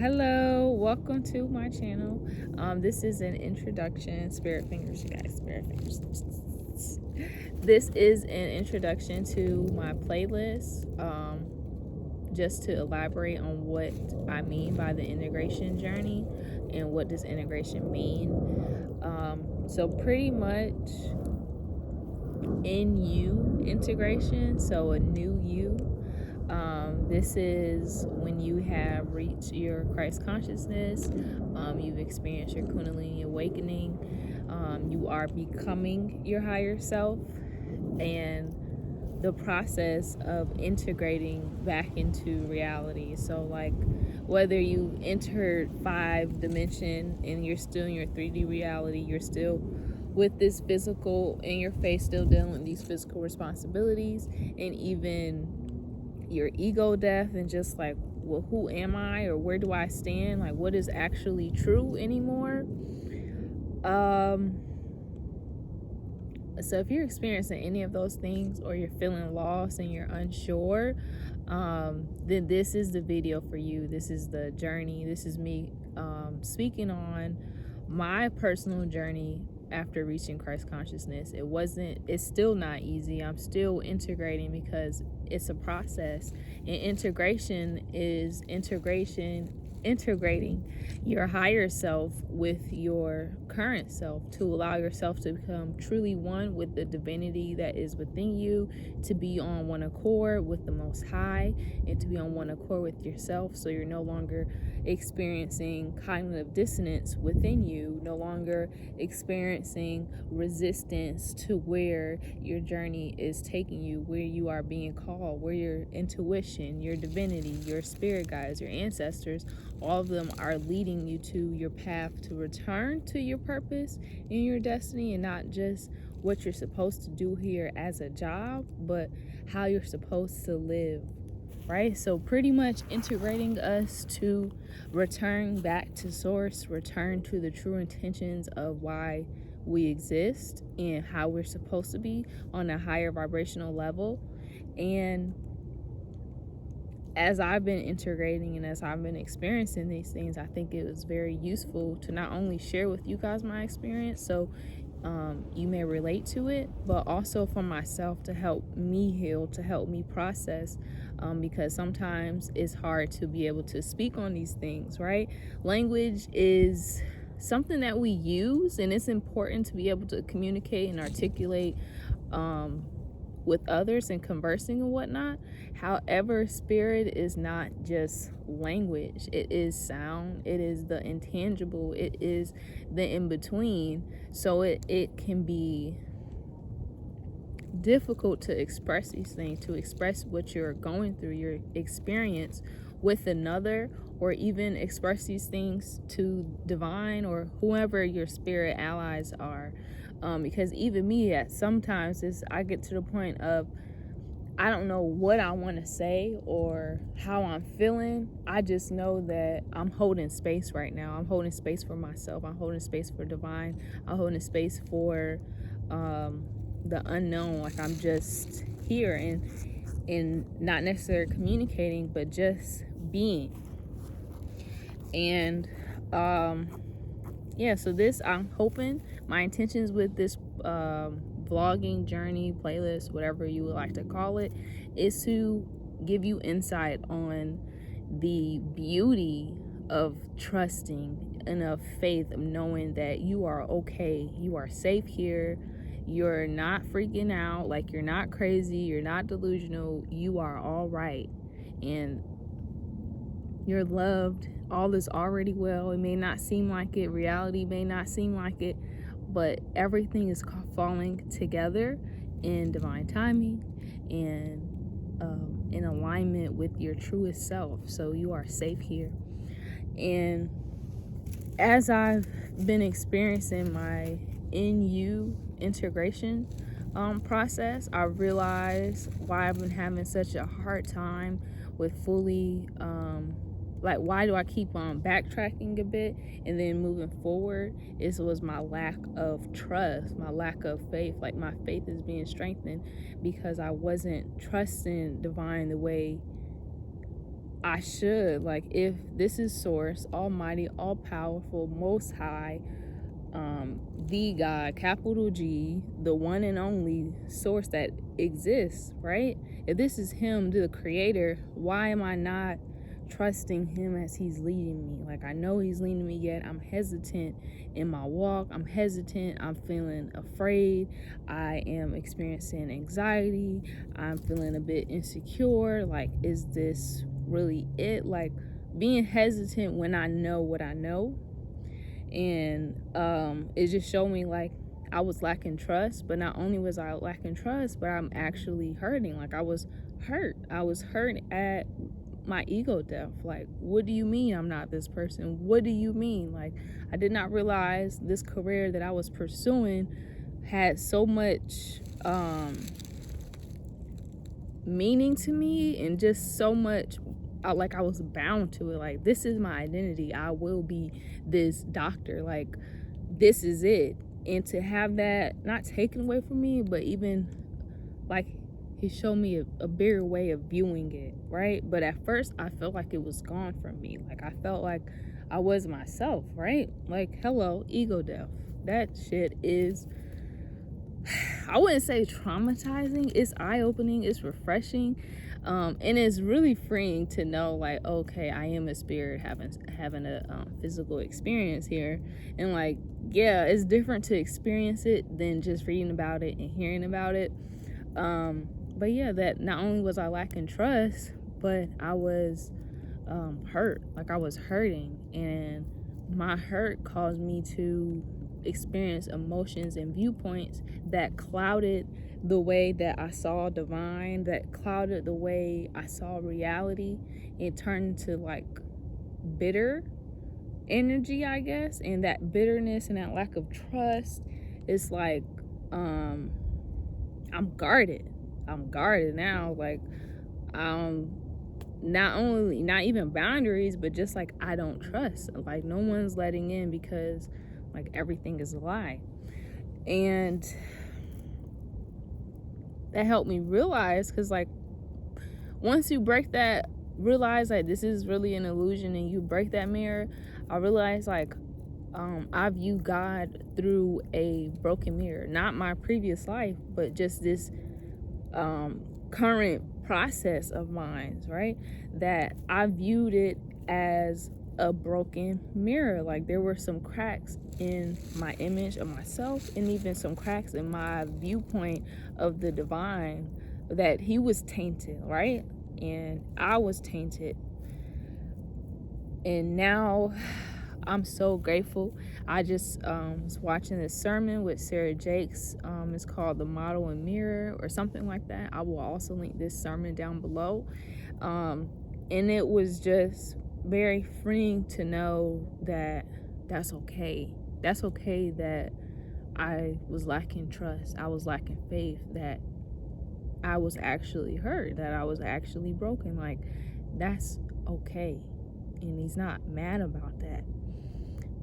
Hello, welcome to my channel. This is an introduction. Spirit fingers, you guys, spirit fingers. This is an introduction to my playlist. Just to elaborate on what I mean by the integration journey and what does integration mean. So pretty much in you integration, so a new you. This is when you have reached your Christ consciousness, you've experienced your Kundalini awakening, you are becoming your higher self, and the process of integrating back into reality. So, like, whether you entered 5 dimension and you're still in your 3D reality, you're still with this physical in your face, still dealing with these physical responsibilities, and even your ego death, and just like, well, who am I, or where do I stand, like what is actually true anymore. So if you're experiencing any of those things, or you're feeling lost and you're unsure, then this is the video for you. This is the journey. This is me speaking on my personal journey after reaching Christ consciousness. It's still not easy. I'm still integrating because it's a process. And integration is integrating your higher self with your current self, to allow yourself to become truly one with the divinity that is within you, to be on one accord with the Most High, and to be on one accord with yourself, so you're no longer experiencing cognitive dissonance within you, no longer experiencing resistance to where your journey is taking you, where you are being called, where your intuition, your divinity, your spirit guides, your ancestors, all of them are leading you to your path to return to your purpose and your destiny, and not just what you're supposed to do here as a job, but how you're supposed to live, right? So pretty much integrating us to return back to source, return to the true intentions of why we exist and how we're supposed to be on a higher vibrational level. And as I've been integrating and as I've been experiencing these things, I think it was very useful to not only share with you guys my experience, so you may relate to it, but also for myself, to help me heal, to help me process, because sometimes it's hard to be able to speak on these things, right? Language is something that we use, and it's important to be able to communicate and articulate with others and conversing and whatnot. However, spirit is not just language. It is sound. It is the intangible. It is the in-between. So it can be difficult to express these things, to express what you're going through, your experience with another, or even express these things to divine or whoever your spirit allies are. Because even me, at sometimes I get to the point of, I don't know what I want to say or how I'm feeling. I just know that I'm holding space right now. I'm holding space for myself. I'm holding space for divine. I'm holding space for the unknown. Like, I'm just here and not necessarily communicating, but just being. And yeah, so this, I'm hoping, my intentions with this vlogging journey, playlist, whatever you would like to call it, is to give you insight on the beauty of trusting and of faith, of knowing that you are okay, you are safe here, you're not freaking out, like you're not crazy, you're not delusional, you are all right, and you're loved. All is already well. It may not seem like it, reality may not seem like it, but everything is falling together in divine timing and in alignment with your truest self. So you are safe here. And as I've been experiencing my in you integration process, I realized why I've been having such a hard time with fully like, why do I keep on backtracking a bit and then moving forward? Was my lack of trust, my lack of faith. Like, my faith is being strengthened because I wasn't trusting divine the way I should, like, if this is source, almighty, all powerful, most high, the God, capital G, the one and only source that exists, right? If this is him, the creator, why am I not trusting him as he's leading me? Like, I know he's leading me, yet I'm hesitant in my walk. I'm hesitant. I'm feeling afraid. I am experiencing anxiety. I'm feeling a bit insecure. Like, is this really it? Like, being hesitant when I know what I know. And it just showed me, like, I was lacking trust. But not only was I lacking trust, but I'm actually hurting. Like, I was hurt at my ego death. Like, what do you mean I'm not this person? What do you mean? Like, I did not realize this career that I was pursuing had so much meaning to me, and just so much, like, I was bound to it. Like, this is my identity. I will be this doctor. Like, this is it. And to have that not taken away from me, but even, like, he showed me a bigger way of viewing it, right? But at first I felt like it was gone from me. Like, I felt like I was myself, right? Like, hello, ego death. That shit is, I wouldn't say traumatizing. It's eye-opening. It's refreshing. And it's really freeing to know, like, okay, I am a spirit having a physical experience here. And, like, yeah, it's different to experience it than just reading about it and hearing about it. But yeah, that not only was I lacking trust, but I was hurt. Like, I was hurting, and my hurt caused me to experience emotions and viewpoints that clouded the way that I saw divine, that clouded the way I saw reality. It turned into, like, bitter energy, I guess. And that bitterness and that lack of trust is like, I'm guarded now. Like, not even boundaries, but just like, I don't trust. Like, no one's letting in, because, like, everything is a lie. And that helped me realize, because, like, once you realize, like, this is really an illusion, and you break that mirror, I realized, like, I view God through a broken mirror. Not my previous life, but just this current process of mine, right? That I viewed it as a broken mirror. Like, there were some cracks in my image of myself, and even some cracks in my viewpoint of the divine, that he was tainted, right? And I was tainted. And now I'm so grateful. I just was watching this sermon with Sarah Jakes. It's called The Model and Mirror, or something like that. I will also link this sermon down below. And it was just very freeing to know that that's okay. That's okay that I was lacking trust. I was lacking faith, that I was actually hurt, that I was actually broken. Like, that's okay. And he's not mad about that.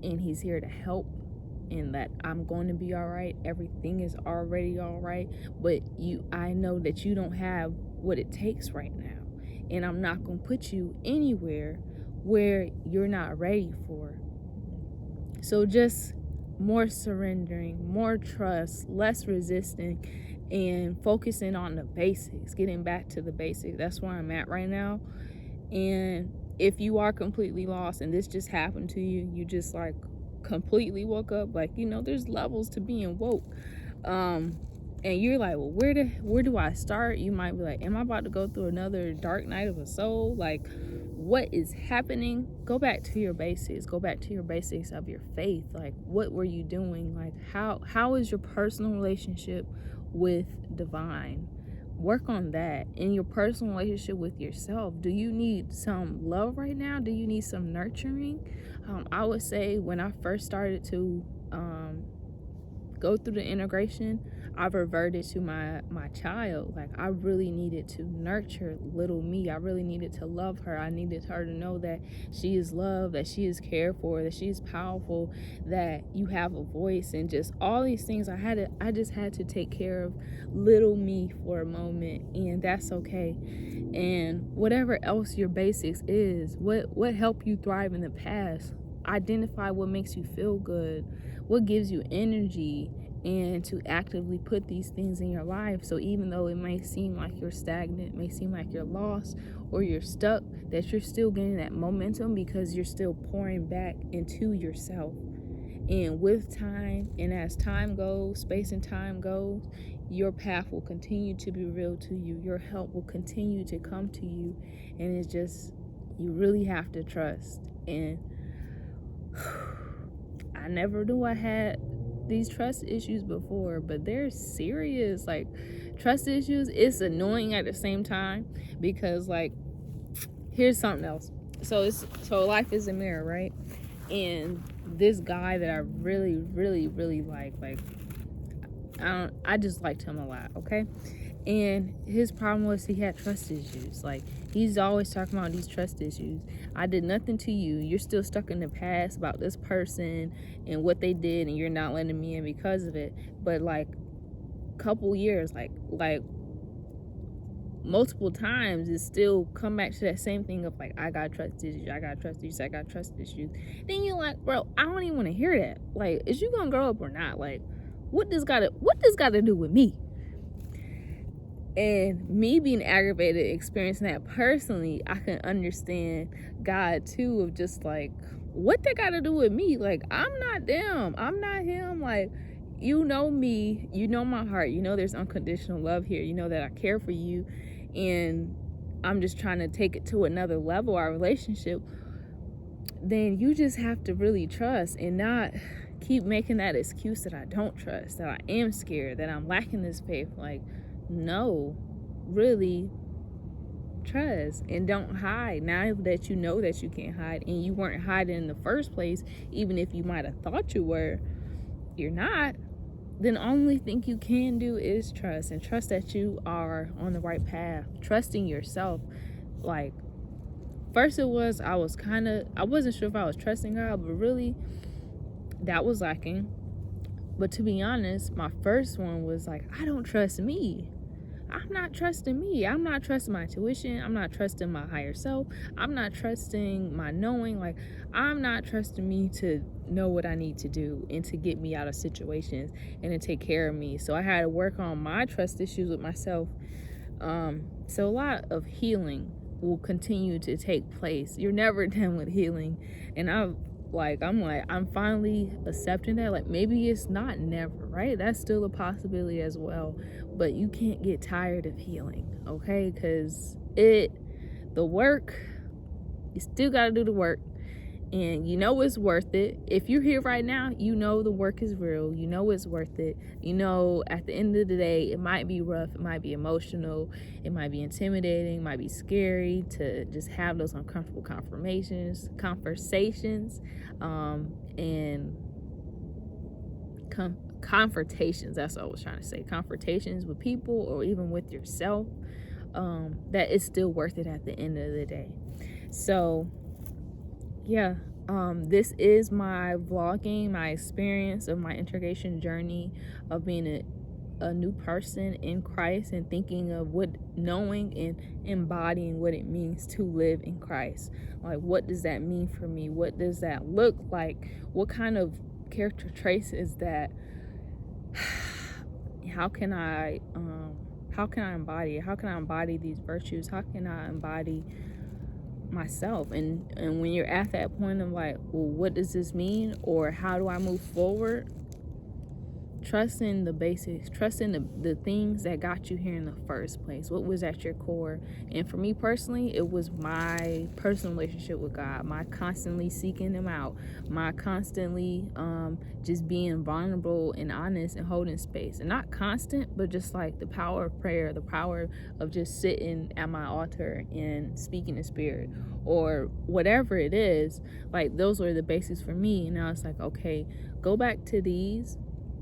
And he's here to help, and that I'm going to be all right. Everything is already all right. But I know that you don't have what it takes right now. And I'm not going to put you anywhere where you're not ready for. So just more surrendering, more trust, less resisting, and focusing on the basics, getting back to the basics. That's where I'm at right now. And if you are completely lost and this just happened to you, you just, like, completely woke up, like, there's levels to being woke. And you're like, well, where do I start? You might be like, am I about to go through another dark night of a soul? Like, what is happening? Go back to your basics. Go back to your basics of your faith. Like, what were you doing? Like, how is your personal relationship with divine? Work on that. In your personal relationship with yourself, do you need some love right now? Do you need some nurturing? I would say when I first started to go through the integration, I reverted to my child. Like, I really needed to nurture little me. I really needed to love her. I needed her to know that she is loved, that she is cared for, that she is powerful, that you have a voice, and just all these things. I just had to take care of little me for a moment, and that's okay. And whatever else your basics is, what helped you thrive in the past, identify what makes you feel good, what gives you energy, and to actively put these things in your life. So even though it may seem like you're stagnant, may seem like you're lost or you're stuck, that you're still getting that momentum because you're still pouring back into yourself. And with time, and as time goes, space and time goes, your path will continue to be revealed to you. Your help will continue to come to you. And it's just, you really have to trust. And I never knew I had these trust issues before, but they're serious. Like, trust issues, it's annoying at the same time, because like, here's something else. So life is a mirror, right? And this guy that I really, really, really like I just liked him a lot, okay? And his problem was he had trust issues. Like, he's always talking about these trust issues. I did nothing to you. You're still stuck in the past about this person and what they did, and you're not letting me in because of it. But like, couple years, like multiple times, it's still come back to that same thing of like, I got trust issues, I got trust issues, I got trust issues. Then you're like, bro, I don't even want to hear that. Like, is you gonna grow up or not? Like, what does got to do with me? And me being aggravated, experiencing that personally, I can understand God too, of just like, what that got to do with me? Like, I'm not them, I'm not him. Like, you know me, you know my heart, you know there's unconditional love here, you know that I care for you, and I'm just trying to take it to another level, our relationship. Then you just have to really trust and not keep making that excuse that I don't trust, that I am scared, that I'm lacking this faith. Like, no, really trust and don't hide. Now that you know that you can't hide, and you weren't hiding in the first place, even if you might have thought you were, you're not, then the only thing you can do is trust, and trust that you are on the right path, trusting yourself. Like, first it was, I wasn't sure if I was trusting God, but really that was lacking. But to be honest, my first one was like, I don't trust me. I'm not trusting me. I'm not trusting my intuition. I'm not trusting my higher self. I'm not trusting my knowing. Like, I'm not trusting me to know what I need to do and to get me out of situations and to take care of me. So I had to work on my trust issues with myself. So a lot of healing will continue to take place. You're never done with healing. And I'm finally accepting that. Like, maybe it's not never, right? That's still a possibility as well. But you can't get tired of healing, okay? Because the work, you still got to do the work. And you know it's worth it. If you're here right now, you know the work is real. You know it's worth it. You know, at the end of the day, it might be rough. It might be emotional. It might be intimidating. It might be scary to just have those uncomfortable conversations, and confrontations. That's what I was trying to say. Confrontations with people or even with yourself. That is still worth it at the end of the day. So, yeah, this is my vlogging, my experience of my integration journey of being a new person in Christ, and thinking of knowing and embodying what it means to live in Christ. Like, what does that mean for me? What does that look like? What kind of character traits is that? How can I embody it? How can I embody these virtues? How can I embody myself? And when you're at that point of like, well, what does this mean, or how do I move forward? Trust in the basics. Trust in the things that got you here in the first place. What was at your core? And for me personally, it was my personal relationship with God, my constantly seeking him out, my constantly just being vulnerable and honest and holding space. And not constant, but just like the power of prayer, the power of just sitting at my altar and speaking in spirit, or whatever it is. Like, those were the basics for me. And now it's like, okay, go back to these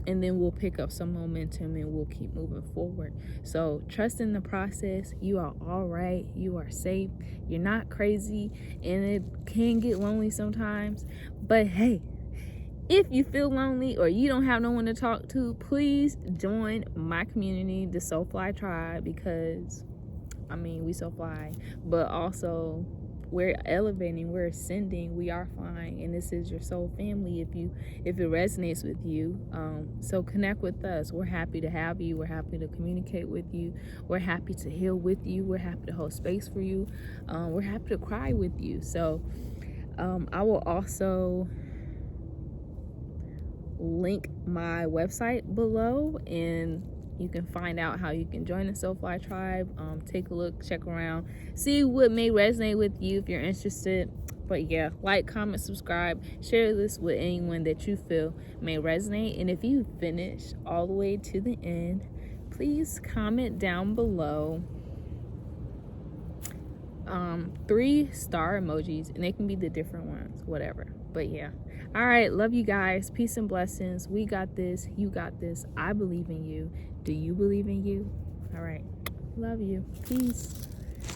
and then we'll pick up some momentum and we'll keep moving forward. So trust in the process. You are all right. You are safe. You're not crazy, and it can get lonely sometimes. But hey, if you feel lonely or you don't have no one to talk to, please join my community, the Soulfly Tribe, because I mean, we so fly, but also we're elevating, we're ascending, we are flying, and this is your soul family if it resonates with you. So connect with us. We're happy to have you. We're happy to communicate with you. We're happy to heal with you. We're happy to hold space for you. We're happy to cry with you. So I will also link my website below, and you can find out how you can join the Soulfly Tribe. Take a look, check around, see what may resonate with you if you're interested. But yeah, like, comment, subscribe, share this with anyone that you feel may resonate. And if you finish all the way to the end, please comment down below 3-star emojis, and they can be the different ones, whatever. But yeah, all right, love you guys. Peace and blessings. We got this. You got this. I believe in you. Do you believe in you? All right, love you. Peace.